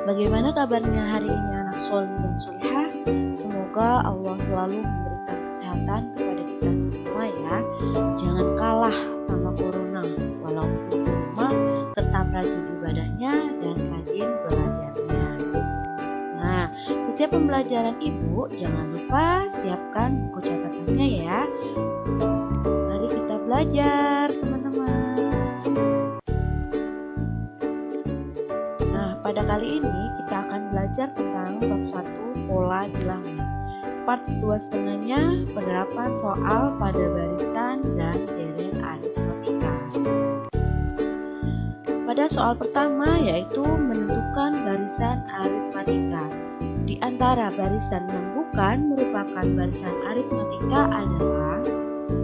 Bagaimana kabarnya hari ini anak soleh dan solehah? Semoga Allah selalu memberikan kesehatan kepada kita semua ya. Jangan kalah sama corona, walaupun di rumah tetap rajin ibadahnya dan rajin belajarnya. Nah, setiap pembelajaran ibu jangan lupa siapkan buku catatannya ya. Mari kita belajar teman-teman. Pada kali ini kita akan belajar tentang bab 1 pola bilangan. Part 2,5-nya penerapan soal pada barisan dan deret aritmatika. Pada soal pertama yaitu menentukan barisan aritmatika. Di antara barisan yang bukan merupakan barisan aritmatika adalah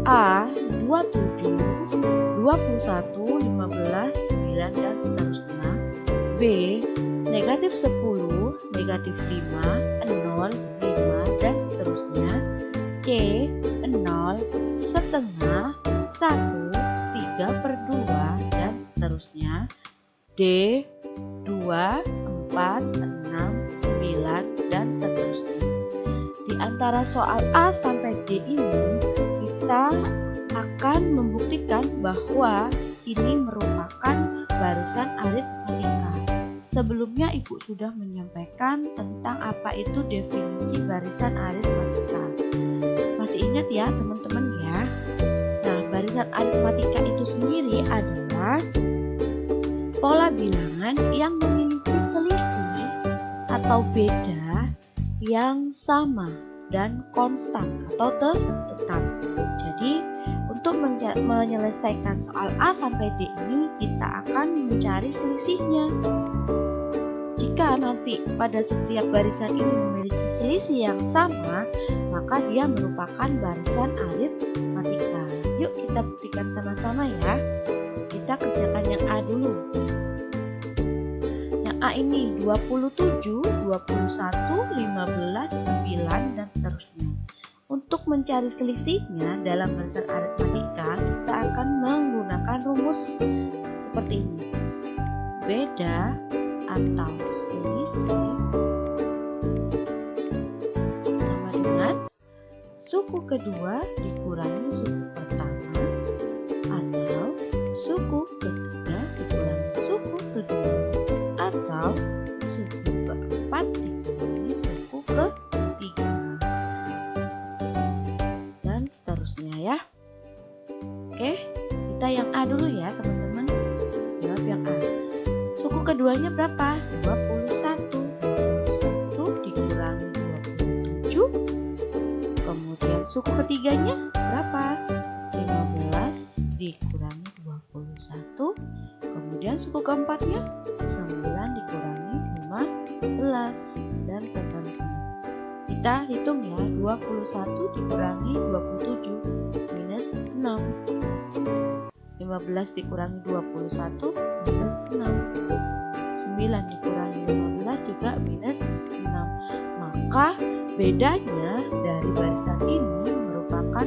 A. 27, 21, 15, 9 dan seterusnya. B. Negatif 10, negatif 5, 0, 5 dan seterusnya. C. 0, setengah, 1, 3/2 dan seterusnya. D. 2, 4, 6, 9 dan seterusnya. Di antara soal A sampai D ini kita akan membuktikan bahwa ini merupakan barisan aritmatika. Sebelumnya ibu sudah menyampaikan tentang apa itu definisi barisan aritmatika. Masih ingat ya teman-teman ya? Nah, barisan aritmatika itu sendiri adalah pola bilangan yang memiliki selisih atau beda yang sama dan konstan atau tetap. Jadi untuk menyelesaikan soal A sampai D ini kita akan mencari selisihnya. Jika nanti pada setiap barisan ini memiliki selisih yang sama, maka dia merupakan barisan aritmatika. Yuk kita buktikan sama-sama ya. Kita kerjakan yang A dulu. Yang A ini 27, 21, 15, 9 dan seterusnya. Untuk mencari selisihnya dalam barisan aritmatika, kita akan menggunakan rumus seperti ini. Beda atau selisih sama dengan suku kedua dikurangi suku pertama atau suku ketiga dikurangi suku kedua atau suku keempat dikurangi suku ketiga dan seterusnya ya. Oke, kita yang A dulu ya teman-teman. Jawab yang A. Suku keduanya berapa? 21. 21 dikurangi 27. Kemudian suku ketiganya berapa? 15 dikurangi 21. Kemudian suku keempatnya 9 dikurangi 15 dan seterusnya. Kita hitung ya, 21 dikurangi 27 minus 6. 15 dikurangi 21 minus 6. 9 dikurangi 15 juga minus 6. Maka bedanya dari barisan ini merupakan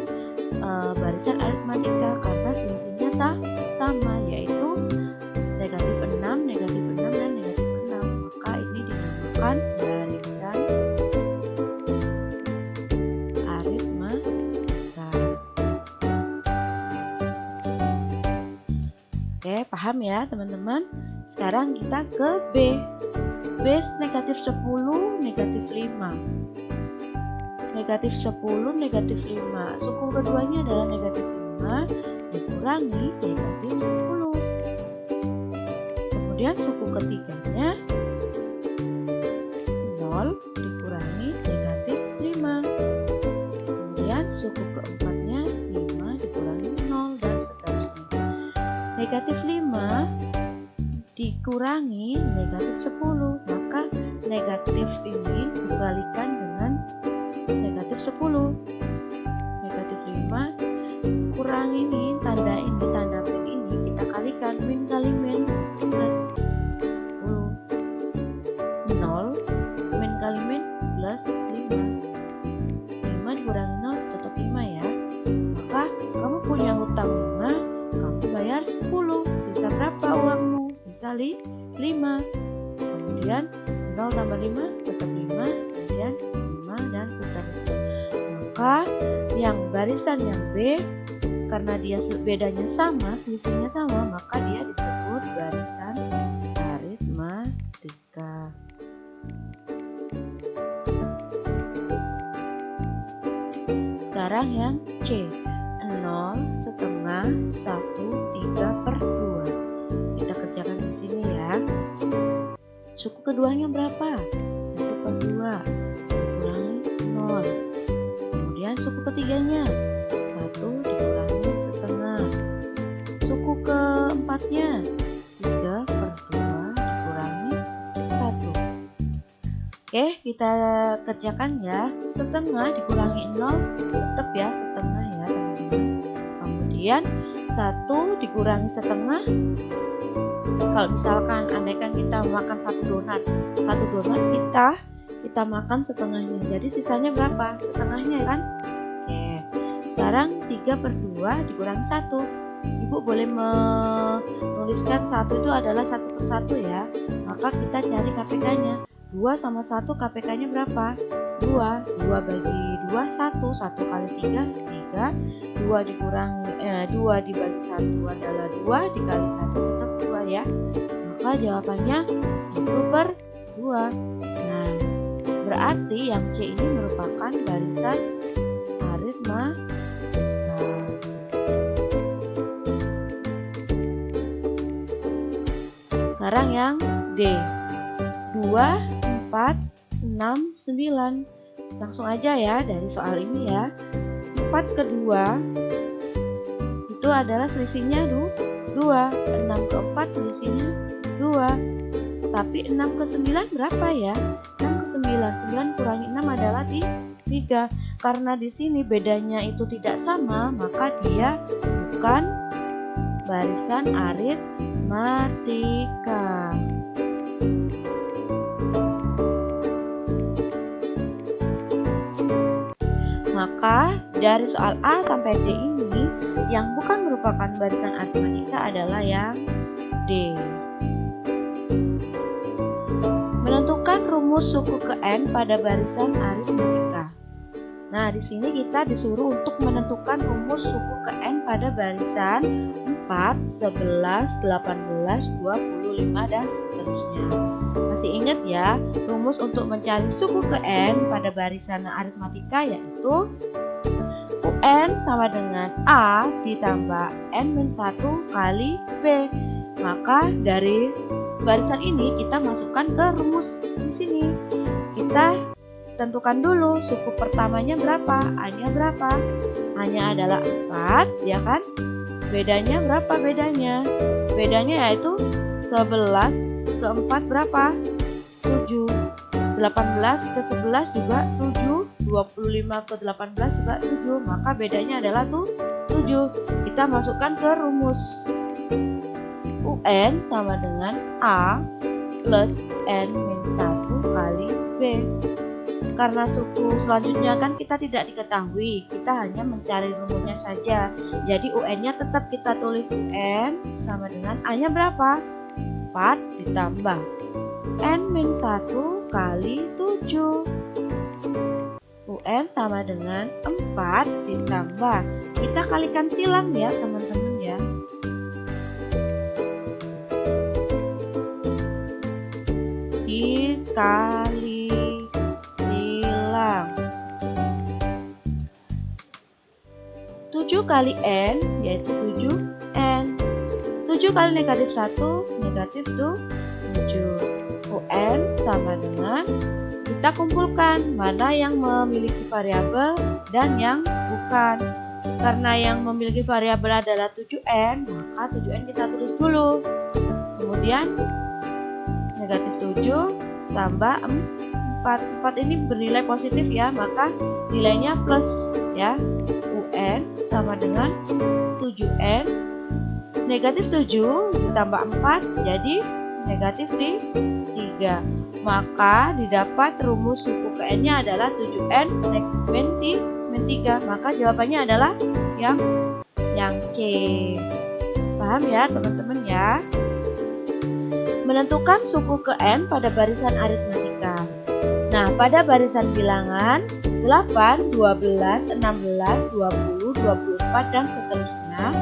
barisan aritmatika karena selisihnya sama, yaitu negatif 6, negatif 6 dan negatif 6. Maka ini dinamakan barisan aritmatika. Oke, paham ya teman-teman? Sekarang kita ke B. B negatif 10, negatif 5. Negatif 10, negatif 5. Suku keduanya adalah negatif 5 dikurangi negatif 10. Kemudian suku ketiganya 0 dikurangi negatif 5. Kemudian suku keempatnya 5 dikurangi 0 dan seterusnya. Negatif 5 dikurangi negatif 10, maka negatif ini dikalikan dengan negatif 10. Negatif 5 kurang ini, tanda pin ini kita kalikan, min kali min plus 10. 0 min kali min plus 5. 5 dikurangi 0 tetap 5 ya. Maka kamu punya hutang 5, kamu bayar 10. Sisa berapa uangmu? Bisa 5. Kemudian 0 tambah 5 tetap 5, kemudian 5 dan seterusnya. Maka yang barisan yang B, karena dia bedanya sama, selisihnya sama, maka dia disebut barisan aritmatika. Sekarang yang C, 0 setengah 1 3/2. Kita kerjakan di sini ya. Suku keduanya berapa? 1/2 dikurangi 0. Kemudian suku ketiganya 1 dikurangi setengah. Suku keempatnya 3/2 dikurangi 1. Oke, kita kerjakan ya. Setengah dikurangi 0 tetap ya setengah ya teman-teman. Kemudian 1 dikurangi setengah. Kalau misalkan andaikan kita makan satu donat kita makan setengahnya. Jadi sisanya berapa? Setengahnya kan? Oke. Sekarang 3/2 dikurangi 1. Ibu boleh menuliskan 1 itu adalah 1/1 ya. Maka kita cari KPK-nya. 2 sama 1 KPK-nya berapa? 2. 2 bagi 2 1. 1 kali 3 3. 2 dikurangi 2 dibagi 1 adalah 2, dikali 1 tetap 2 ya. Maka jawabannya 1/2. Nah, berarti yang C ini merupakan barisan aritmatika. Sekarang yang D, 2 4 6 9. Langsung aja ya dari soal ini ya. 4/2 itu adalah selisihnya 2. 6/4 selisihnya 2. Tapi 6/9 berapa ya? 6/9. 9 kurangi 6 adalah 3. Karena di sini bedanya itu tidak sama, maka dia bukan barisan aritmatika. Maka dari soal A sampai D ini yang bukan merupakan barisan aritmatika adalah yang D. Menentukan rumus suku ke N pada barisan aritmatika. Nah, di sini kita disuruh untuk menentukan rumus suku ke N pada barisan 4, 11, 18, 25 dan seterusnya. Masih ingat ya, rumus untuk mencari suku ke N pada barisan aritmatika yaitu UN sama dengan A ditambah N-1 kali B. Maka dari barisan ini kita masukkan ke rumus di sini. Kita tentukan dulu suku pertamanya berapa, A-nya berapa. A-nya adalah 4, ya kan? Bedanya berapa bedanya? Bedanya yaitu 11 ke 4 berapa? 7. 18 ke 11 juga 7. 25 ke 18 juga 7. Maka bedanya adalah 7. Kita masukkan ke rumus. UN sama dengan A plus N-1 kali B. Karena suku selanjutnya kan kita tidak diketahui, kita hanya mencari rumusnya saja. Jadi UN-nya tetap kita tulis UN sama dengan A-nya berapa? 4 ditambah N-1 kali 7. UN sama dengan 4 ditambah, kita kalikan silang ya teman-teman ya. Dikali silang 7 kali N yaitu 7N. 7 kali negatif 1 negatif 7. UN sama dengan, kita kumpulkan mana yang memiliki variabel dan yang bukan. Karena yang memiliki variabel adalah 7N, maka 7N kita tulis dulu. Kemudian negatif 7 tambah 4. 4 ini bernilai positif ya, maka nilainya plus ya. UN sama dengan 7N. Negatif 7 ditambah 4 jadi negatif 3. Maka didapat rumus suku ke N-nya adalah 7N min 3. Maka jawabannya adalah yang C. Paham ya teman-teman ya? Menentukan suku ke N pada barisan aritmetika. Nah, pada barisan bilangan 8, 12, 16, 20, 24, dan seterusnya.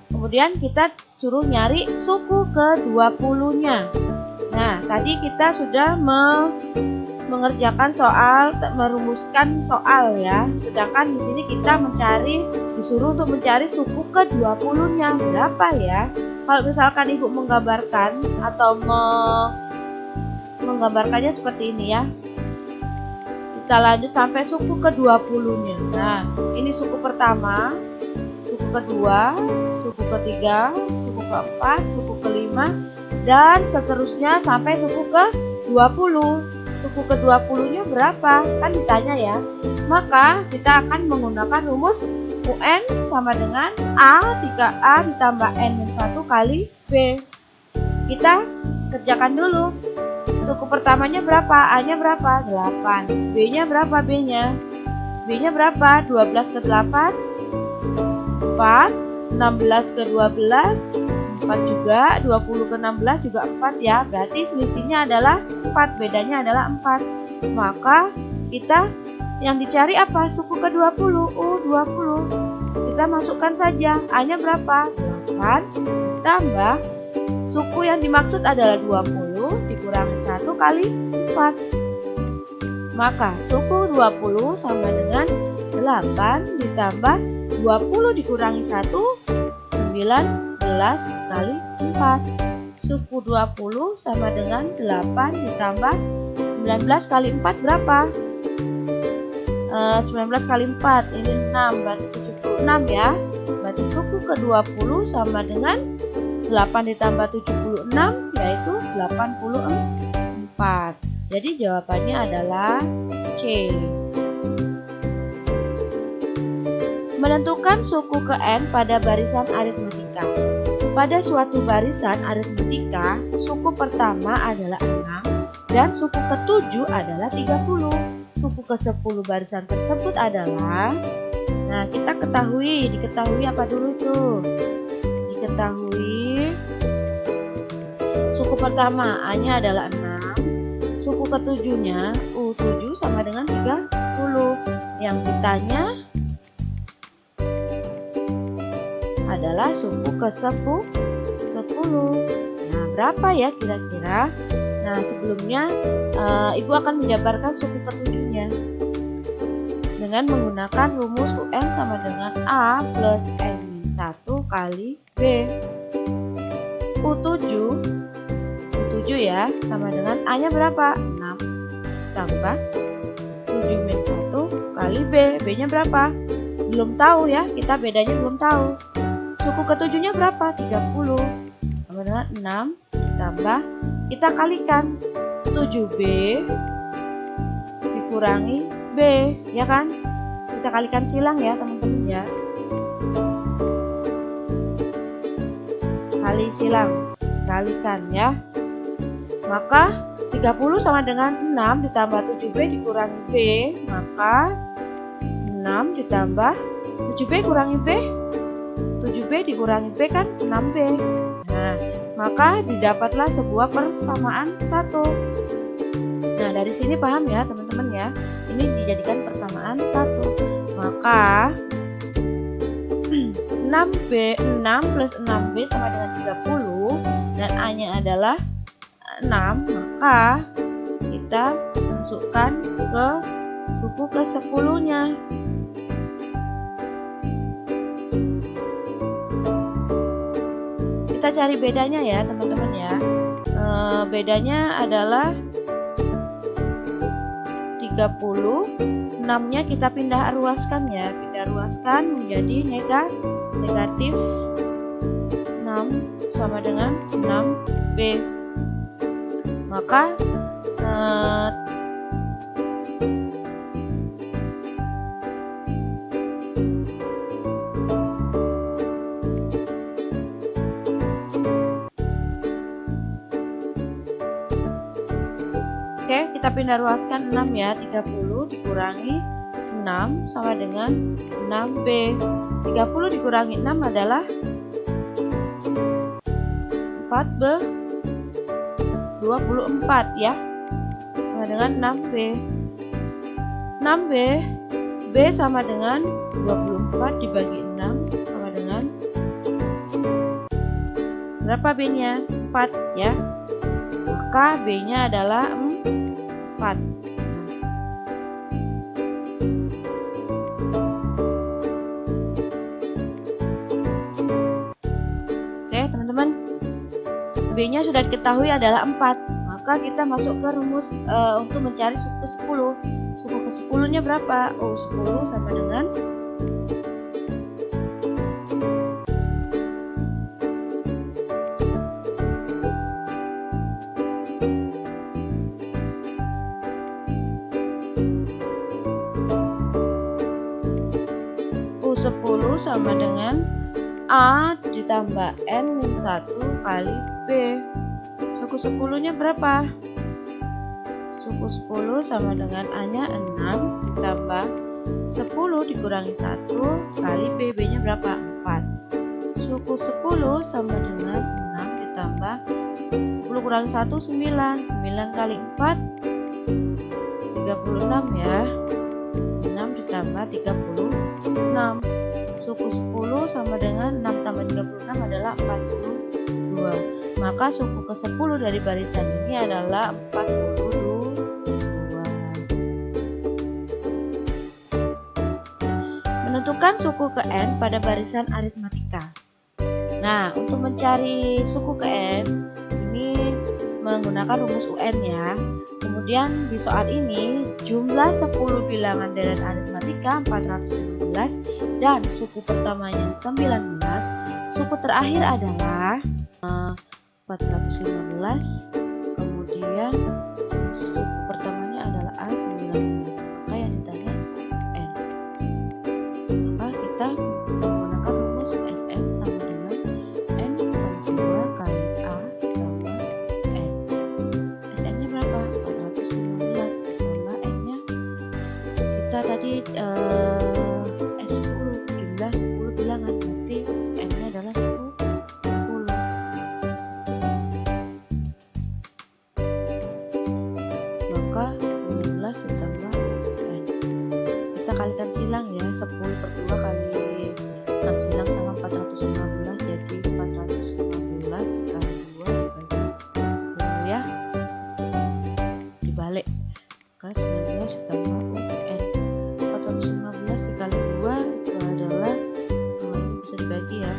Kemudian kita suruh nyari suku ke 20-nya. Nah, tadi kita sudah mengerjakan soal, merumuskan soal ya. Sedangkan di sini kita disuruh untuk mencari suku ke 20-nya. Berapa ya? Kalau misalkan Ibu menggambarkan atau menggambarkannya seperti ini ya. Kita lanjut sampai suku ke 20-nya. Nah, ini suku pertama, suku kedua, suku ketiga, suku keempat, suku kelima, dan seterusnya sampai suku ke 20. Suku ke 20-nya berapa? Kan ditanya ya. Maka kita akan menggunakan rumus UN sama dengan A 3A ditambah N-1 kali B. Kita kerjakan dulu. Suku pertamanya berapa? A-nya berapa? 8. B-nya berapa? B-nya? B-nya berapa? 12 ke 8? 4. 16 ke 12? 4 juga. 20 ke 16 juga 4 ya. Berarti selisihnya adalah 4. Bedanya adalah 4. Maka kita yang dicari apa? Suku ke 20. 20. Kita masukkan saja. A-nya berapa? 8 tambah suku yang dimaksud adalah 20 dikurangi 1 kali 4. Maka suku 20 sama dengan 8 ditambah 20 dikurangi 1, 19 kali 4. Suku 20 sama dengan 8 ditambah 19 kali 4 berapa? 19 kali 4 ini 6, berarti 76 ya. Berarti suku ke 20 sama dengan 8 ditambah 76 yaitu 84. Jadi jawabannya adalah C. Menentukan suku ke N pada barisan aritmetika. Pada suatu barisan aritmetika, suku pertama adalah 6 dan suku ke-7 adalah 30. Suku ke-10 barisan tersebut adalah, nah kita diketahui apa dulu tuh? Diketahui suku pertama A-nya adalah 6, suku ke-7-nya U7 sama dengan 30. Yang ditanya adalah suku ke-10. Nah, berapa ya kira-kira? Nah, sebelumnya Ibu akan menjabarkan suku ke-7-nya dengan menggunakan rumus UN sama dengan A plus N-1 kali B. U7 ya, sama dengan A-nya berapa? 6 tambah 7 min 1 kali B. B-nya berapa? Belum tahu ya, kita bedanya belum tahu. Suku ke-7-nya berapa? 30 sama dengan 6 tambah, kita kalikan 7B dikurangi B, ya kan? Kita kalikan silang ya teman-teman ya. Kali silang, kalikan ya. Maka 30 sama dengan 6 ditambah 7B dikurangi B, maka 6 ditambah 7B kurangi B, 7B dikurangi B kan 6B. Nah, maka didapatlah sebuah persamaan 1. Nah, dari sini paham ya teman-teman ya. Ini dijadikan persamaan 1. Maka 6 plus 6B sama dengan 30 dan A-nya adalah 6, maka kita masukkan ke suku ke-10-nya. Kita cari bedanya ya teman-teman ya. Bedanya adalah 30, 6-nya kita pindah ruaskan ya. Pindah ruaskan menjadi negatif 6 sama dengan 6B. Maka kita pindah ruaskan 6 ya. 30 dikurangi 6 sama dengan 6B. 30 dikurangi 6 adalah 4B. 24 ya, sama dengan 6B. 6B, B sama dengan 24 dibagi 6 sama dengan berapa B-nya? 4 ya. Maka B-nya adalah 4. Oke teman-teman, B-nya sudah diketahui adalah 4. Maka kita masuk ke rumus untuk mencari suku ke-10. Suku ke-10 nya berapa? 10 sama dengan 10 sama dengan A ditambah N min 1 kali B. Suku 10 nya berapa? Suku 10 sama dengan A nya 6 ditambah 10 dikurangi 1 kali B. B nya berapa? 4. Suku 10 sama dengan 6 ditambah 10 kurangi 1 9. 9 kali 4 36 ya. 6 ditambah 36. Suku 10 sama dengan 6 tambah 36 adalah 42. Maka suku ke-10 dari barisan ini adalah 42. Menentukan suku ke N pada barisan aritmatika. Nah, untuk mencari suku ke N ini menggunakan rumus UN ya. Kemudian di soal ini jumlah 10 bilangan deret aritmatika 415 dan suku pertamanya 19. Suku terakhir adalah 415. Kemudian suku pertamanya adalah A19. Maka yang ditanya N. Maka kita menggunakan rumus Sn sama dengan N per 2 kali A tambah N. Sn nya berapa? 415 tambah N nya kita tadi S10 jumlah 10 bilangan, berarti N nya adalah 10. Maka 19 ditambah N, kita kalikan silang ya. 10 per 2 kali 6 silang sama 415, jadi 415 kali 2 dibagi 10 ya, dibalik. Maka 19 ditambah UN. 415 dikali 2 itu adalah ini bisa dibagi ya,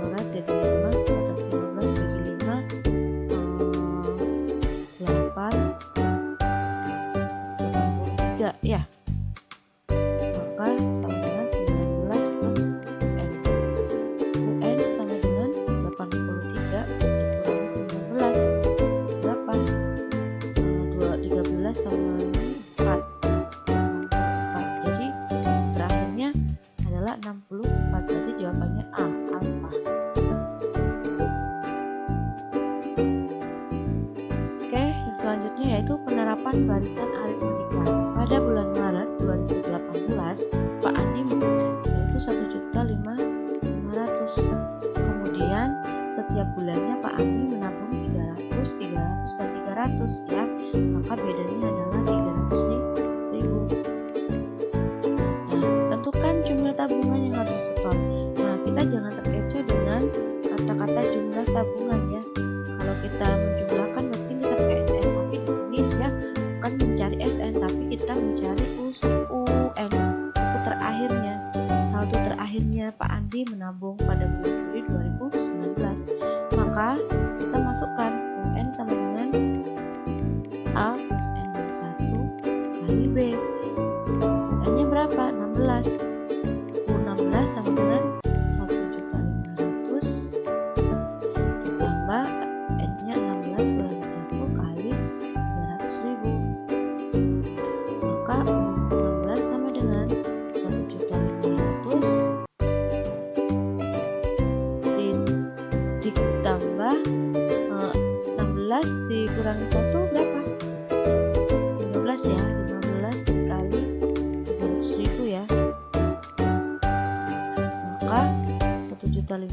coret jadi 5. 415 bagi 5 8 83 ya. Maka sama dengan 19 plus UN. UN sama dengan 83 dikurangi 19 berapa? 13 sama 4. 64. Jadi terakhirnya adalah 64. Jadi jawabannya A, alfa. Oke, yang selanjutnya yaitu penerapan barisan aritmatika. Pada bulan Maret 2018, Pak Andi yaitu 1.500.000. Kemudian setiap bulannya Pak Andi menabung 300, 300 dan 300 ya. Maka bedanya adalah 300.000. Nah, tentukan jumlah tabungan yang harus disetor. Nah, kita jangan terkecoh dengan kata-kata jumlah tabungan ya. Kalau kita menjumlahkan mungkin kita pakai SN, tapi di sini ya bukan mencari SN, tapi kita mencari suku N, suku terakhirnya. Saldo terakhirnya Pak Andi menabung pada bulan Juli 2019. Maka kita masukkan UN sama dengan A plus N min 1 kali B. UN nya berapa? 16. 16 sama dengan 1.500 ditambah N nya 16 kurangi 1 kali 300.000. Maka 16 sama dengan 1.500 ditambah 16 dikurangi 1 berapa? 15 ya. 15 kali 300.000 ya. Maka 1.500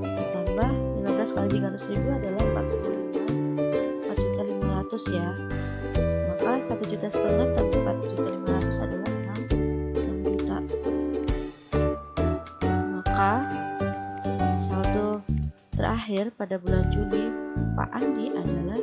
ditambah 15 kali 300.000 adalah 500 ya. Maka 1.106.000 tambah 4.500.000 adalah 6 juta. Maka saldo terakhir pada bulan Juli Pak Andi adalah